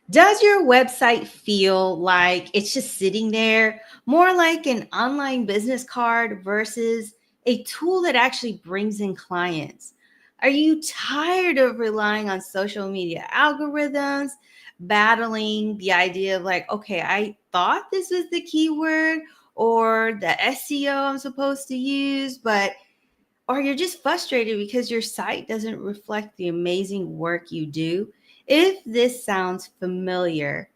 Does your website feel like it's just sitting there, more like an online business card versus a tool that actually brings in clients? Are you tired of relying on social media algorithms, battling the idea of like, okay, I thought this was the keyword or the SEO I'm supposed to use, but or you're just frustrated because your site doesn't reflect the amazing work you do? If this sounds familiar,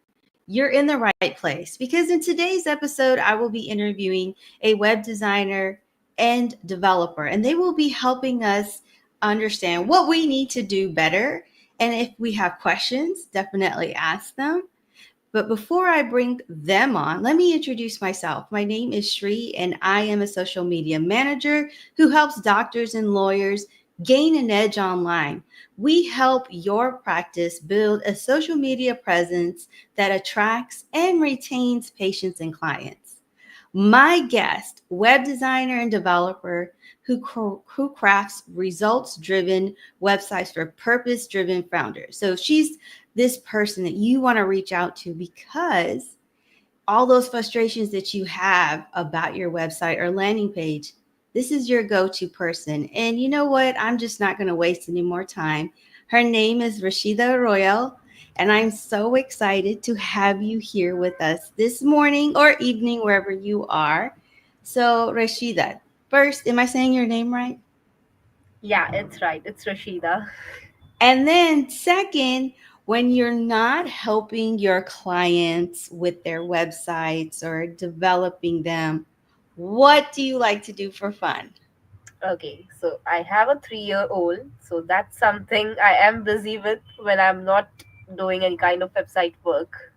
you're in the right place because in today's episode, I will be interviewing a web designer and developer, and they will be helping us understand what we need to do better. And if we have questions, definitely ask them. But before I bring them on, let me introduce myself. My name is Shri, and I am a social media manager who helps doctors and lawyers gain an edge online. We help your practice build a social media presence that attracts and retains patients and clients. My guest, web designer and developer who crafts results driven websites for purpose driven founders. So she's this person that you want to reach out to because all those frustrations that you have about your website or landing page, this is your go to person. And you know what? I'm just not going to waste any more time. Her name is Rashida Royal. And I'm so excited to have you here with us this morning or evening, wherever you are. So, Rashida, first, am I saying your name right? Yeah, it's right. It's Rashida. And then, second, when you're not helping your clients with their websites or developing them, what do you like to do for fun? Okay, so I have a 3-year-old, so that's something I am busy with when I'm not doing any kind of website work.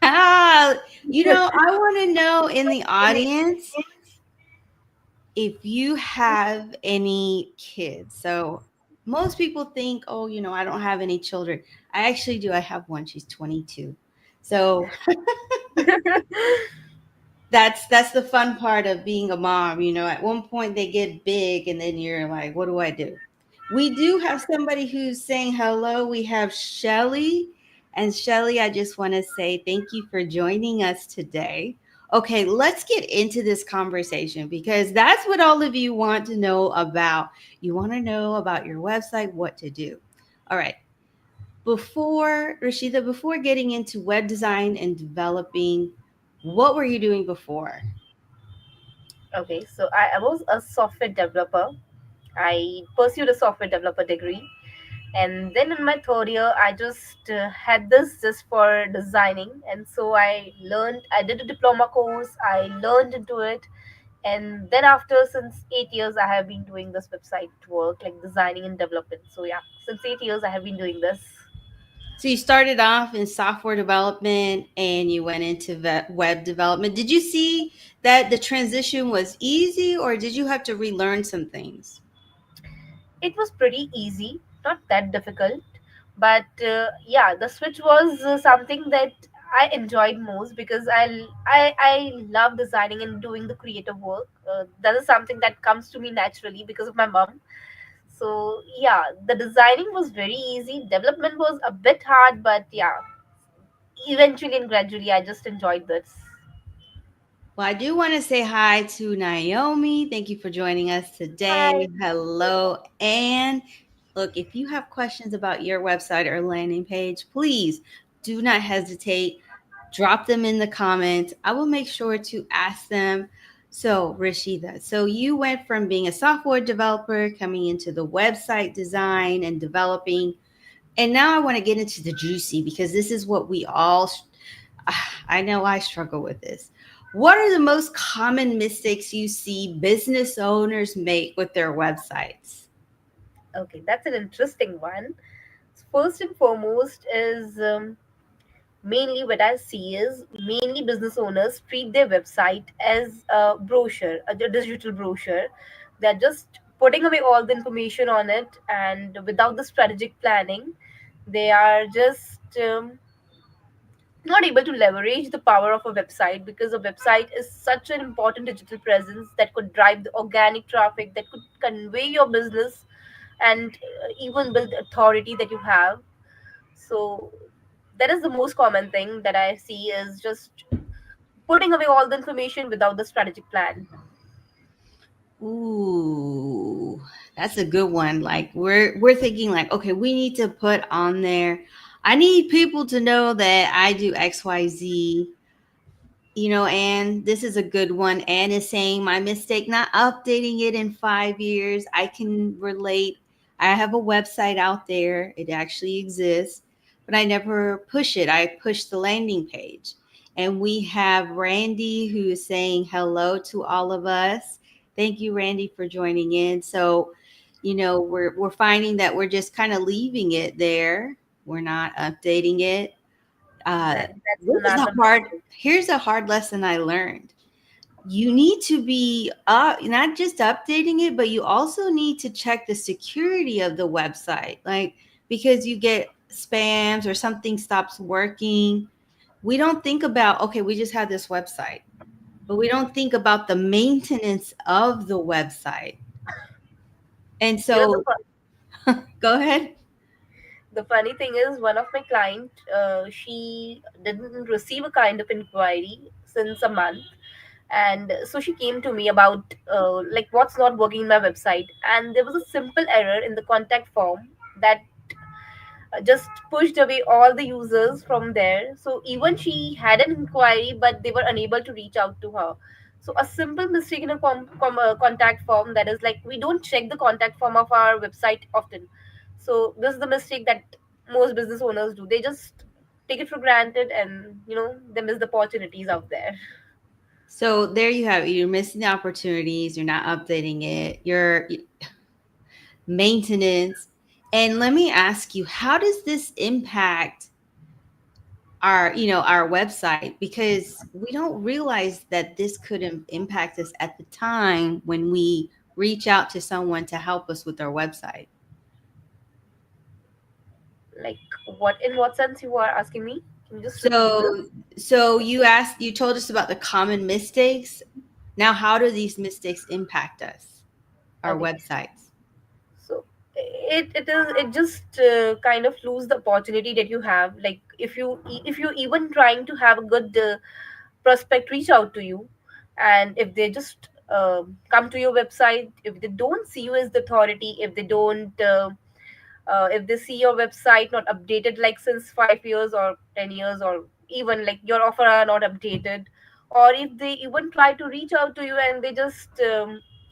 Ah, I want to know in the audience if you have any kids. So, most people think, oh, I don't have any children. I actually do. I have one. She's 22. So, that's the fun part of being a mom. At one point they get big and then you're like, what do I do? We do have somebody who's saying hello. We have Shelly. And Shelly, I just want to say thank you for joining us today. Okay, let's get into this conversation because that's what all of you want to know about. You want to know about your website, what to do. All right, before Rashida, before getting into web design and developing, what were you doing before? Okay, so I was a software developer. I pursued a software developer degree, and then in my third year, I just had this just for designing, and so I did a diploma course, I learned into it, and then after since 8 years I have been doing this website work like designing and development. So yeah, since 8 years I have been doing this. So you started off in software development and you went into web development. Did you see that the transition was easy or did you have to relearn some things? It was pretty easy, not that difficult, but yeah, the switch was something that I enjoyed most because I love designing and doing the creative work. That is something that comes to me naturally because of my mom. So yeah, the designing was very easy, development was a bit hard, but yeah, eventually and gradually I just enjoyed this. Well, I do want to say hi to Naomi. Thank you for joining us Hi. today. Hello. And look, if you have questions about your website or landing page, please do not hesitate. Drop them in the comments. I will make sure to ask them. So, Rashida, so you went from being a software developer coming into the website design and developing. And now I want to get into the juicy because this is what we all, I know I struggle with this. What are the most common mistakes you see business owners make with their websites? Okay, that's an interesting one. First and foremost is mainly what I see is mainly business owners treat their website as a brochure, a digital brochure. They're just putting away all the information on it, and without the strategic planning, they are just not able to leverage the power of a website because a website is such an important digital presence that could drive the organic traffic, that could convey your business and even build authority that you have. So that is the most common thing that I see, is just putting away all the information without the strategic plan. Ooh, that's a good one. Like we're thinking like, okay, we need to put on there. I need people to know that I do XYZ. And this is a good one. Anne is saying my mistake not updating it in 5 years. I can relate. I have a website out there. It actually exists, but I never push it. I push the landing page. And we have Randy who is saying hello to all of us. Thank you, Randy, for joining in. So, we're finding that we're just kind of leaving it there. We're not updating it. uh, That's this is a another hard mistake. Here's a hard lesson I learned. You need to be not just updating it, but you also need to check the security of the website, like because you get spams or something stops working. We don't think about, okay, we just have this website, but we don't think about the maintenance of the website. And You know, so go ahead. the funny thing is, one of my client, she didn't receive a kind of inquiry since a month, and so she came to me about like what's not working in my website, and there was a simple error in the contact form that just pushed away all the users from there. So even she had an inquiry, but they were unable to reach out to her. So a simple mistake in a contact form, that is like we don't check the contact form of our website often. So this is the mistake that most business owners do. They just take it for granted, and they miss the opportunities out there. So there you have it. You're missing the opportunities. You're not updating it. Your maintenance. And let me ask you, how does this impact our website? Because we don't realize that this could impact us at the time when we reach out to someone to help us with our website. Like, in what sense you are asking me? Can you just repeat So this? you told us about the common mistakes. Now, how do these mistakes impact us, our Okay. websites? So it just kind of lose the opportunity that you have. Like if you even trying to have a good prospect reach out to you, and if they just come to your website, if they don't see you as the authority, if they see your website not updated like since 5 years or 10 years, or even like your offer are not updated, or if they even try to reach out to you and they just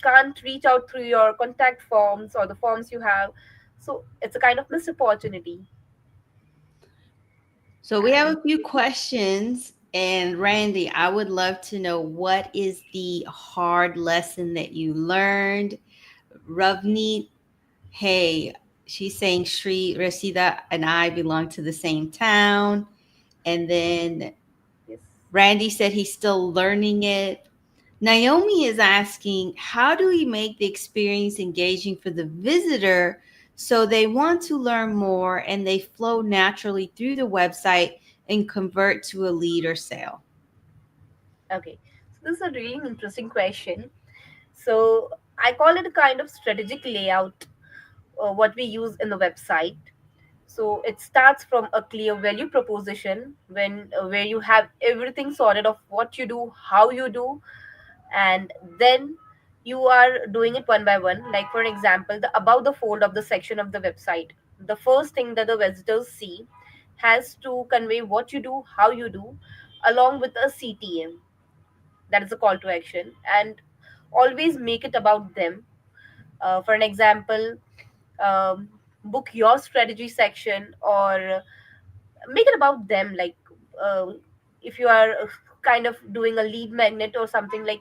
can't reach out through your contact forms or the forms you have, so it's a kind of missed opportunity. So we have And a few questions. And Randy, I would love to know, what is the hard lesson that you learned? Ravneet, hey, she's saying Sri Rashida and I belong to the same town. And then yes. Randy said he's still learning it. Naomi is asking, how do we make the experience engaging for the visitor so they want to learn more and they flow naturally through the website and convert to a lead or sale? Okay, so this is a really interesting question. So I call it a kind of strategic layout, what we use in the website. So it starts from a clear value proposition, where you have everything sorted of what you do, how you do, and then you are doing it one by one. Like for example, the about the fold of the section of the website, the first thing that the visitors see has to convey what you do, how you do, along with a CTM, that is a call to action, and always make it about them. For an example, um, book your strategy section, or make it about them. Like uh, if you are kind of doing a lead magnet or something, like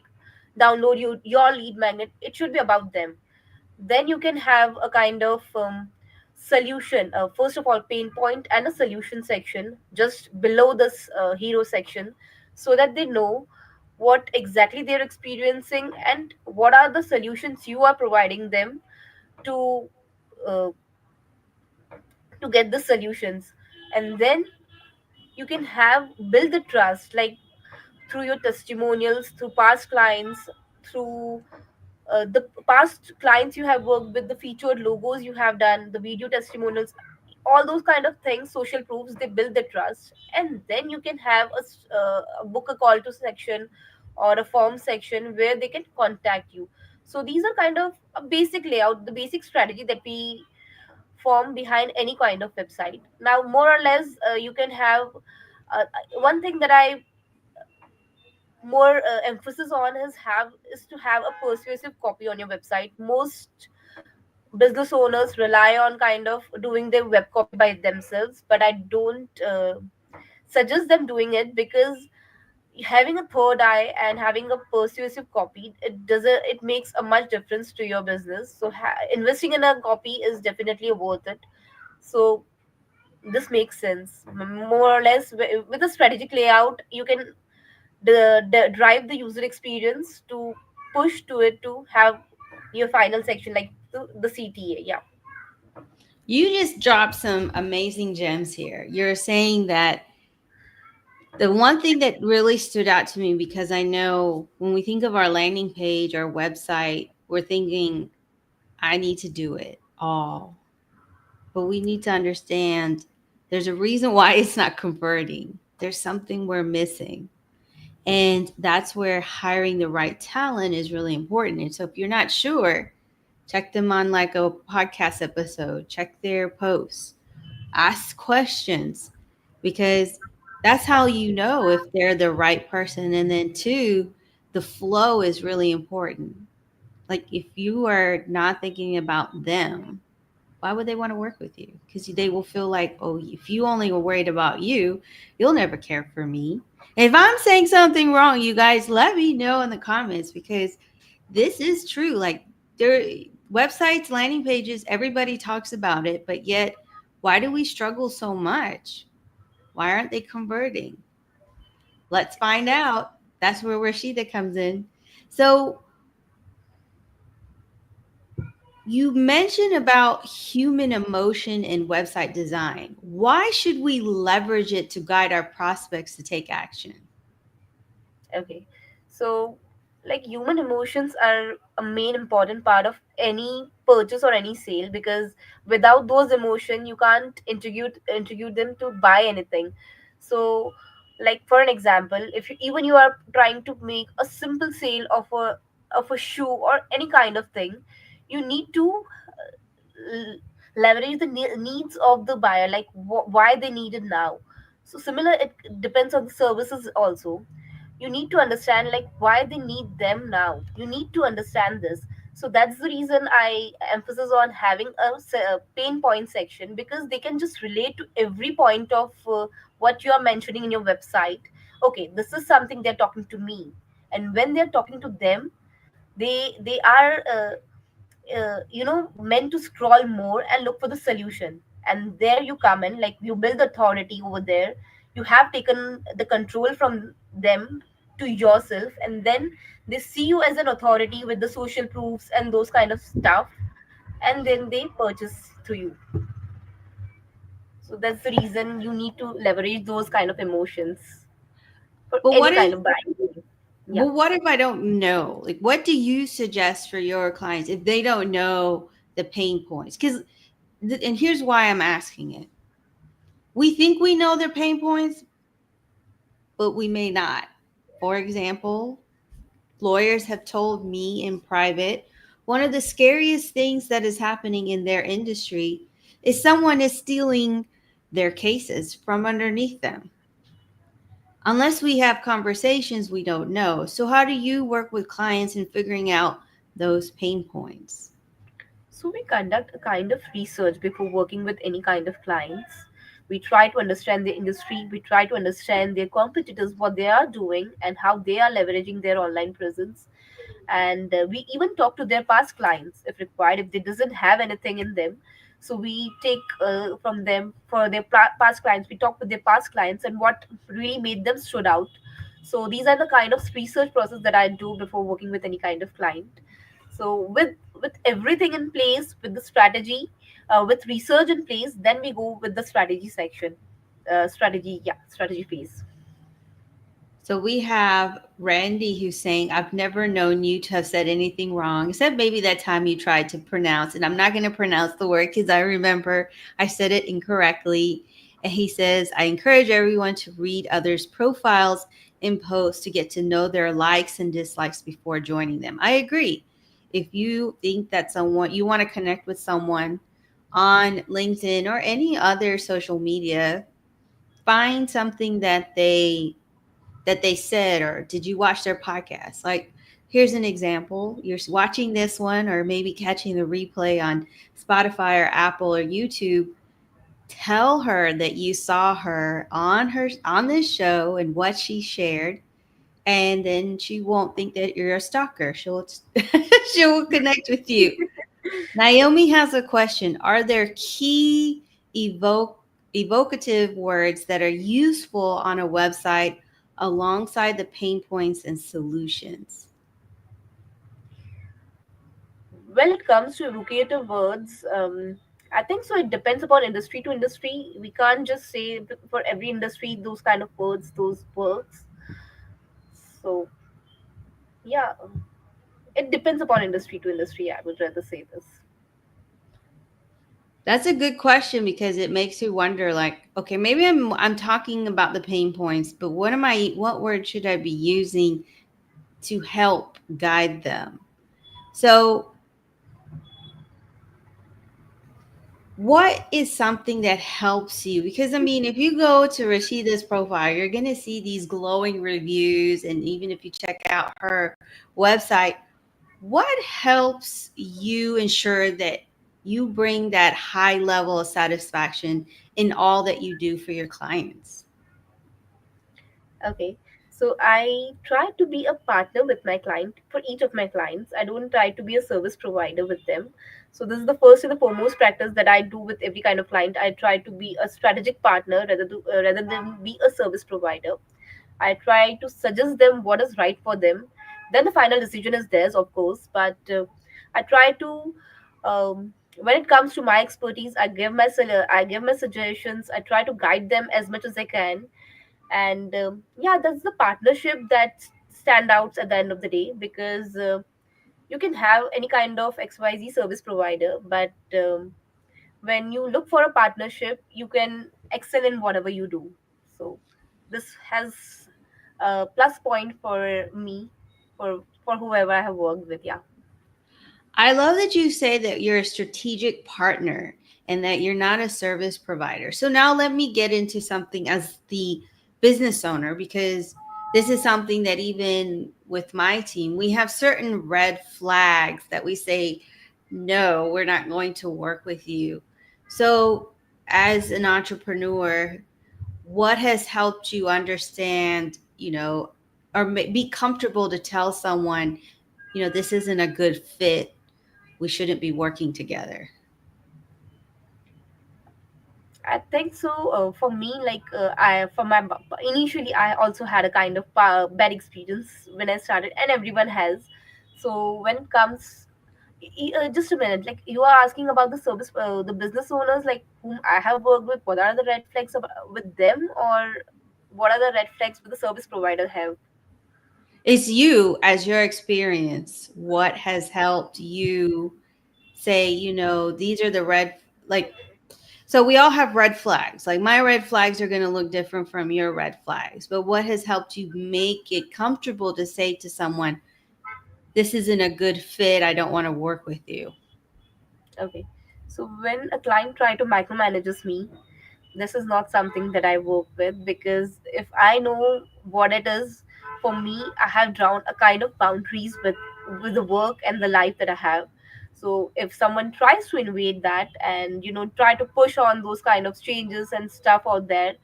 download your lead magnet, it should be about them. Then you can have a kind of solution, first of all pain point and a solution section just below this hero section, so that they know what exactly they're experiencing and what are the solutions you are providing them to uh, get the solutions. And then you can have build the trust, like through your testimonials, through past clients, through the past clients you have worked with, the featured logos you have done, the video testimonials, all those kind of things, social proofs, they build the trust. And then you can have a book a call to section or a form section where they can contact you. So these are kind of a basic layout, the basic strategy that we form behind any kind of website. Now more or less, you can have uh, one thing that I more emphasis on is to have a persuasive copy on your website. Most business owners rely on kind of doing their web copy by themselves, but I don't suggest them doing it, because having a third eye and having a persuasive copy, it makes a much difference to your business. So investing in a copy is definitely worth it. So this makes sense. More or less, with a strategic layout, you can drive the user experience to push to it to have your final section like the CTA. Yeah. You just dropped some amazing gems here. You're saying that the one thing that really stood out to me, because I know when we think of our landing page, our website, we're thinking, I need to do it all. But we need to understand there's a reason why it's not converting. There's something we're missing. And that's where hiring the right talent is really important. And so if you're not sure, check them on like a podcast episode, check their posts, ask questions, because that's how you know if they're the right person. And then, two, the flow is really important. Like if you are not thinking about them, why would they want to work with you? Because they will feel like, oh, if you only were worried about you, you'll never care for me. If I'm saying something wrong, you guys let me know in the comments, because this is true. Like there websites, landing pages, everybody talks about it, but yet why do we struggle so much? Why aren't they converting? Let's find out. That's where Rashida comes in. So you mentioned about human emotion in website design. Why should we leverage it to guide our prospects to take action? Okay. So, like, human emotions are a main important part of any purchase or any sale, because without those emotion you can't intribute them to buy anything. So, like for an example, if you are trying to make a simple sale of a shoe or any kind of thing, you need to l- leverage the needs of the buyer, like why they need it now. So similar, it depends on the services also. You need to understand like why they need them now. You need to understand this. So that's the reason I emphasize on having a pain point section, because they can just relate to every point of what you are mentioning in your website. Okay, this is something they're talking to me, and when they're talking to them, they are meant to scroll more and look for the solution. And there you come in, like you build authority over there. You have taken the control from them to yourself, and then they see you as an authority with the social proofs and those kind of stuff, and then they purchase to you. So that's the reason you need to leverage those kind of emotions for But any what kind if of buying. Yeah. but what if I don't know? Like what do you suggest for your clients if they don't know the pain points? Cuz and here's why I'm asking it. We think we know their pain points, but we may not. For example, lawyers have told me in private, one of the scariest things that is happening in their industry is someone is stealing their cases from underneath them. Unless we have conversations, we don't know. So, how do you work with clients in figuring out those pain points? So we conduct a kind of research before working with any kind of clients. We try to understand the industry, we try to understand their competitors, what they are doing, and how they are leveraging their online presence. And we even talk to their past clients if required, if they doesn't have anything in them. So we take from them for their past clients. We talk with their past clients and what really made them stood out. So these are the kind of research process that I do before working with any kind of client. So with everything in place, with the strategy, with research in place, then we go with the strategy section, strategy phase. So we have Randy who's saying, I've never known you to have said anything wrong, except maybe that time you tried to pronounce. And I'm not going to pronounce the word because I remember I said it incorrectly. And he says, I encourage everyone to read others' profiles and posts to get to know their likes and dislikes before joining them. I agree. If you think that someone, you want to connect with someone on LinkedIn or any other social media, find something that they said, or did you watch their podcast? Like, here's an example. You're watching this one or maybe catching the replay on Spotify or Apple or YouTube. Tell her that you saw her on this show and what she shared, and then she won't think that you're a stalker. She'll she'll connect with you. Naomi has a question. Are there key evocative words that are useful on a website alongside the pain points and solutions? When it comes to evocative words, I think so. It depends upon industry to industry. We can't just say for every industry those kind of words, those works. So yeah, it depends upon industry to industry. I would rather say this. That's a good question because it makes you wonder, like, okay, maybe I'm talking about the pain points, but what word should I be using to help guide them? So what is something that helps you? Because I mean, if you go to Rashida's profile, you're going to see these glowing reviews. And even if you check out her website, what helps you ensure that you bring that high level of satisfaction in all that you do for your clients? Okay. So I try to be a partner with my client for each of my clients. I don't try to be a service provider with them. So this is the first and the foremost practice that I do with every kind of client. I try to be a strategic partner rather than be a service provider. I try to suggest them what is right for them. Then the final decision is theirs, of course. But I try to, when it comes to my expertise, I give my suggestions. I try to guide them as much as I can, and yeah, that's the partnership that stand out at the end of the day, because you can have any kind of xyz service provider, but when you look for a partnership, you can excel in whatever you do. So this has a plus point for me, for whoever I have worked with. Yeah. I love that you say that you're a strategic partner and that you're not a service provider. So now let me get into something as the business owner, because this is something that even with my team, we have certain red flags that we say, no, we're not going to work with you. So as an entrepreneur, what has helped you understand, or be comfortable to tell someone, this isn't a good fit, we shouldn't be working together? I think so. For me, like initially, I also had a kind of bad experience when I started, and everyone has. So when it comes, just a minute, like you are asking about the business owners, like whom I have worked with. What are the red flags with them, or what are the red flags with the service provider have? It's you, as your experience, what has helped you say, these are the red, like, so we all have red flags. Like my red flags are going to look different from your red flags, but what has helped you make it comfortable to say to someone, this isn't a good fit, I don't want to work with you? Okay, so when a client try to micromanages me, this is not something that I work with, because if I know what it is, for me, I have drawn a kind of boundaries with the work and the life that I have. So if someone tries to invade that and try to push on those kind of changes and stuff out there,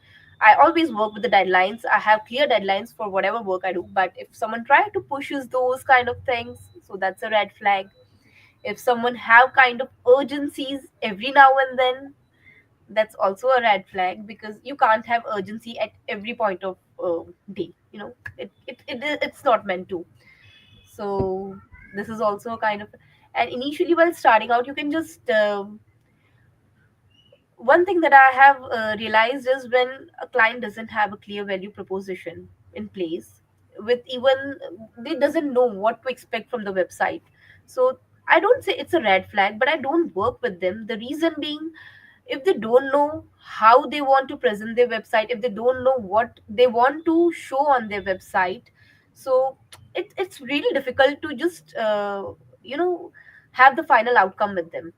I always work with the deadlines. I have clear deadlines for whatever work I do. But if someone try to pushes those kind of things, so that's a red flag. If someone have kind of urgencies every now and then, that's also a red flag, because you can't have urgency at every point of day. It's not meant to. So this is also a kind of, and initially while starting out, you can just one thing that I have realized is when a client doesn't have a clear value proposition, in place, with even they doesn't know what to expect from the website. So I don't say it's a red flag, but I don't work with them. The reason being, if they don't know how they want to present their website, if they don't know what they want to show on their website, so it's really difficult to just you know have the final outcome with them.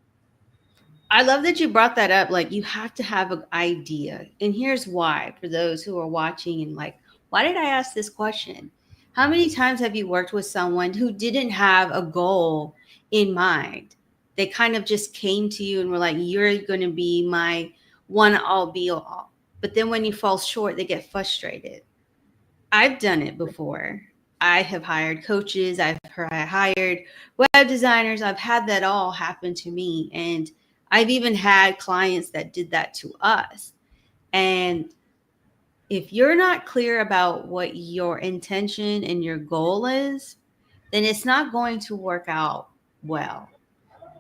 I love that you brought that up. Like, you have to have an idea. And here's why, for those who are watching and like, why did I ask this question? How many times have you worked with someone who didn't have a goal in mind? They kind of just came to you and were like, you're going to be my one all be all. But then when you fall short, they get frustrated. I've done it before. I have hired coaches, hired web designers. I've had that all happen to me. And I've even had clients that did that to us. And if you're not clear about what your intention and your goal is, then it's not going to work out well.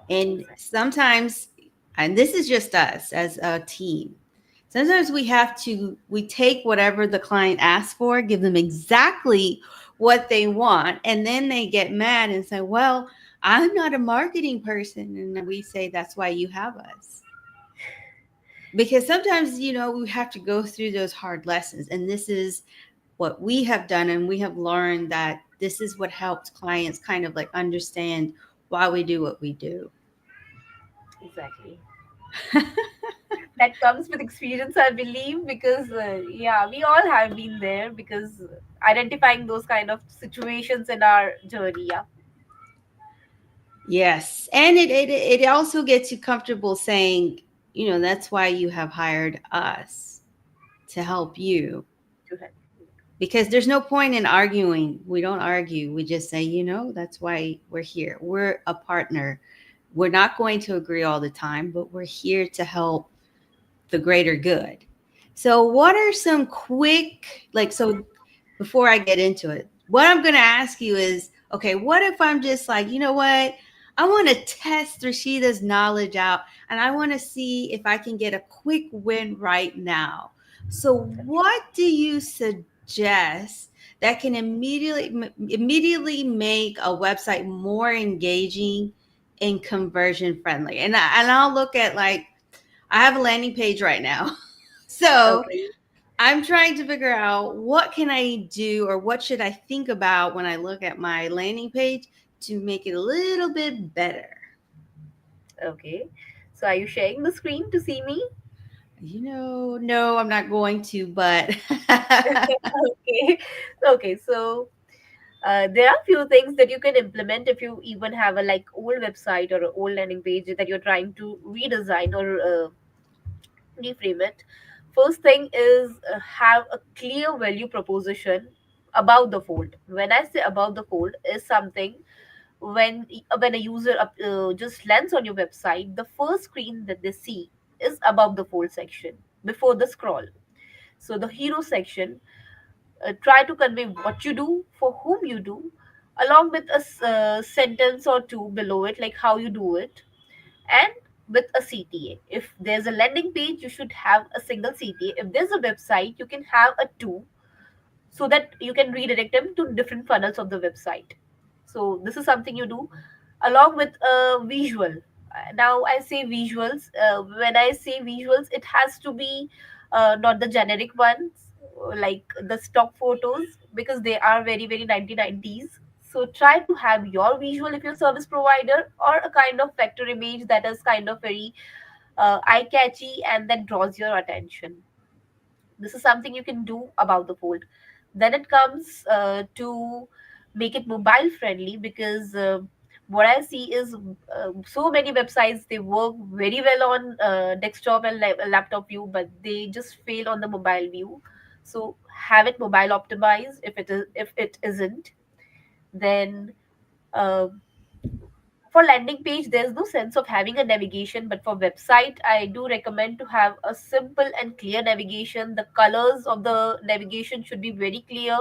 And Exactly. sometimes, and this is just us as a team, sometimes we take whatever the client asks for, give them exactly what they want, and then they get mad and say, well, I'm not a marketing person. And we say, that's why you have us. Because sometimes, we have to go through those hard lessons. And this is what we have done. And we have learned that this is what helps clients kind of like understand why we do what we do. Exactly. That comes with experience, I believe, because yeah, we all have been there, because identifying those kind of situations in our journey. Yeah. Yes. And it also gets you comfortable saying, that's why you have hired us to help you. To help. Because there's no point in arguing. We don't argue. We just say, that's why we're here. We're a partner. We're not going to agree all the time, but we're here to help the greater good. So, what are some quick, like, so before I get into it, what I'm going to ask you is, okay, what if I'm just like, you know what? I want to test Rashida's knowledge out and I want to see if I can get a quick win right now. So, what do you suggest that can immediately make a website more engaging and conversion friendly? And I'll look at, like, I have a landing page right now. So Okay. I'm trying to figure out what can I do or what should I think about when I look at my landing page to make it a little bit better. Okay. So are you sharing the screen to see me? No, I'm not going to, but Okay. Okay. So there are few things that you can implement if you even have a like old website or an old landing page that you're trying to redesign or reframe it. First thing is have a clear value proposition about the fold. When I say about the fold, is something when a user just lands on your website, the first screen that they see is above the fold section before the scroll. So the hero section, try to convey what you do, for whom you do, along with a sentence or two below it, like how you do it, and with a CTA. If there's a landing page, you should have a single CTA. If there's a website, you can have a two, so that you can redirect them to different funnels of the website. So this is something you do along with a visual. Now I say visuals. When I say visuals, it has to be not the generic ones like the stock photos, because they are very very 1990s. So try to have your visual if you're a service provider, or a kind of vector image that is kind of very eye catchy and that draws your attention. This is something you can do about the fold. Then it comes to make it mobile friendly, because what I see is so many websites, they work very well on desktop and laptop view, but they just fail on the mobile view. So have it mobile optimized. If it isn't, then uh, for landing page there's no sense of having a navigation, but for website I do recommend to have a simple and clear navigation. The colors of the navigation should be very clear,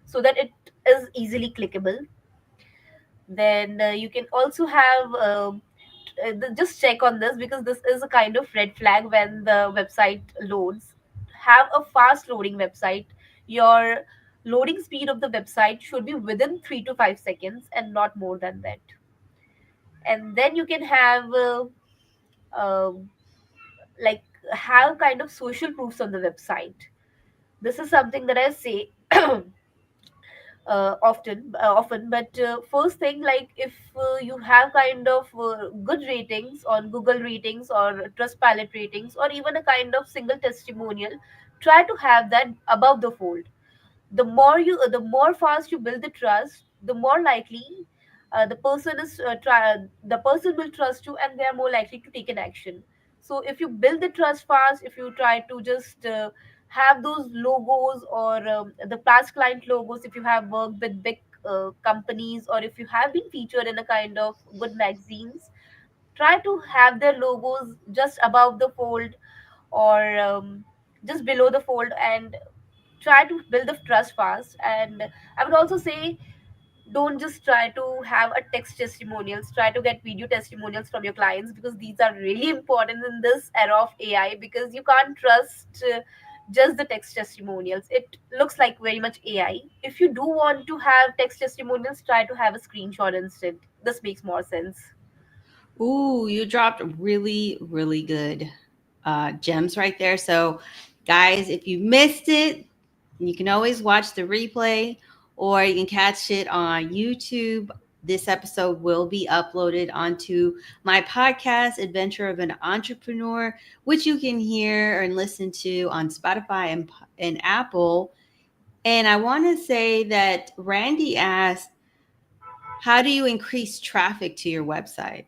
so that it is easily clickable. Then you can also have just check on this, because this is a kind of red flag when the website loads. Have a fast loading website. Your loading speed of the website should be within 3 to 5 seconds and not more than that. And then you can have uh, like have kind of social proofs on the website. This is something that I say often. But first thing, like if you have kind of good ratings on Google ratings or Trustpilot ratings, or even a kind of single testimonial, try to have that above the fold. The more fast you build the trust, the more likely the person will trust you, and they are more likely to take an action. So if you build the trust fast, if you try to just have those logos, or the past client logos, if you have worked with big companies, or if you have been featured in a kind of good magazines, try to have their logos just above the fold, or just below the fold, and try to build the trust fast. And I would also say, don't just try to have a text testimonials, try to get video testimonials from your clients, because these are really important in this era of AI, because you can't trust just the text testimonials. It looks like very much AI. If you do want to have text testimonials, try to have a screenshot instead. This makes more sense. Ooh, you dropped really, really good gems right there. So, guys, if you missed it, you can always watch the replay or you can catch it on YouTube. This episode will be uploaded onto my podcast, Adventure of an Entrepreneur, which you can hear and listen to on Spotify and Apple. And I want to say that Randy asked, how do you increase traffic to your website?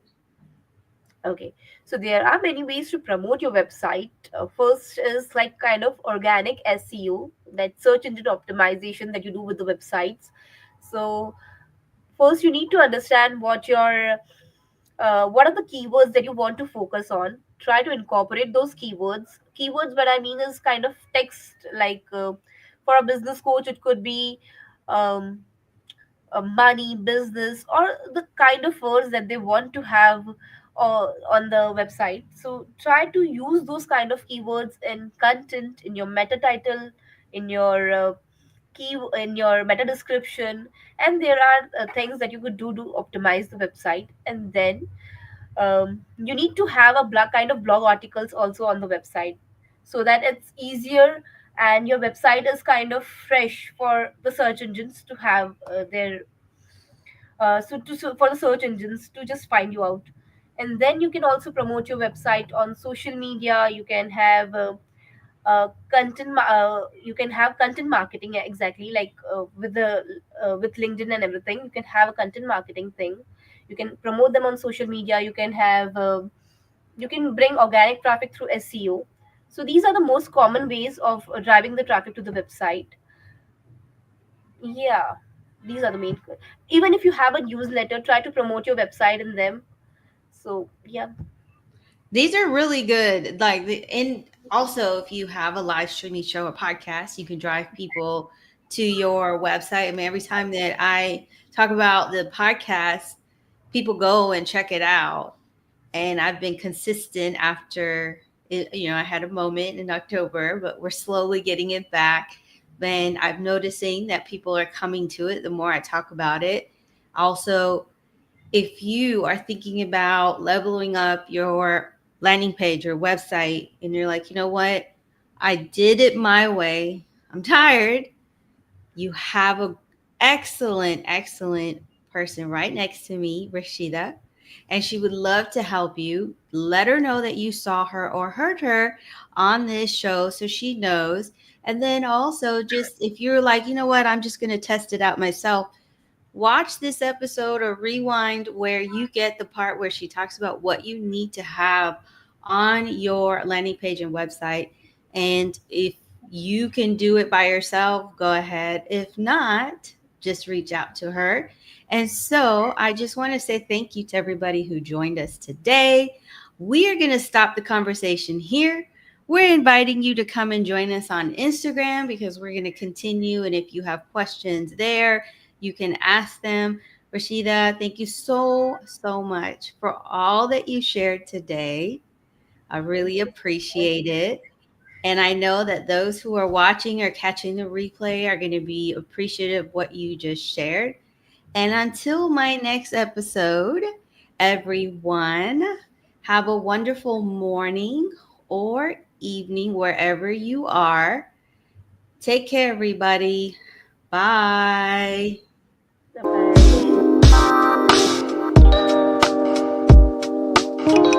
Okay, so there are many ways to promote your website. First is like kind of organic SEO, that search engine optimization that you do with the websites. So first you need to understand what are the keywords that you want to focus on. Try to incorporate those keywords. Keywords, what I mean is kind of text, like for a business coach, it could be um, money, business, or the kind of words that they want to have on the website. So try to use those kind of keywords in content, in your meta title, in your in your meta description. And there are things that you could do to optimize the website. And then you need to have a kind of blog articles also on the website, so that it's easier, and your website is kind of fresh for the search engines to have their for the search engines to just find you out. And then you can also promote your website on social media. You can have you can have content marketing, exactly like with LinkedIn and everything. You can have a content marketing thing. You can promote them on social media. You can have you can bring organic traffic through SEO. So these are the most common ways of driving the traffic to the website. Yeah, these are the main. Even if you have a newsletter, try to promote your website in them. So yeah. These are really good. And also, if you have a live streaming show or podcast, you can drive people to your website. I mean, every time that I talk about the podcast, people go and check it out. And I've been consistent after it, I had a moment in October, but we're slowly getting it back. And I'm noticing that people are coming to it the more I talk about it. Also, if you are thinking about leveling up your landing page or website and you're like, you know what, I did it my way, I'm tired, you have a excellent person right next to me, Rashida, and she would love to help you. Let her know that you saw her or heard her on this show so she knows. And then also, just if you're like, you know what, I'm just going to test it out myself, watch this episode or rewind where you get the part where she talks about what you need to have on your landing page and website. And if you can do it by yourself, go ahead. If not, just reach out to her. And so I just want to say thank you to everybody who joined us today. We are going to stop the conversation here. We're inviting you to come and join us on Instagram because we're going to continue. And if you have questions there, you can ask them. Rashida, thank you so much for all that you shared today. I really appreciate it. And I know that those who are watching or catching the replay are going to be appreciative of what you just shared. And until my next episode, everyone, have a wonderful morning or evening wherever you are. Take care, everybody. Bye. Bye bye.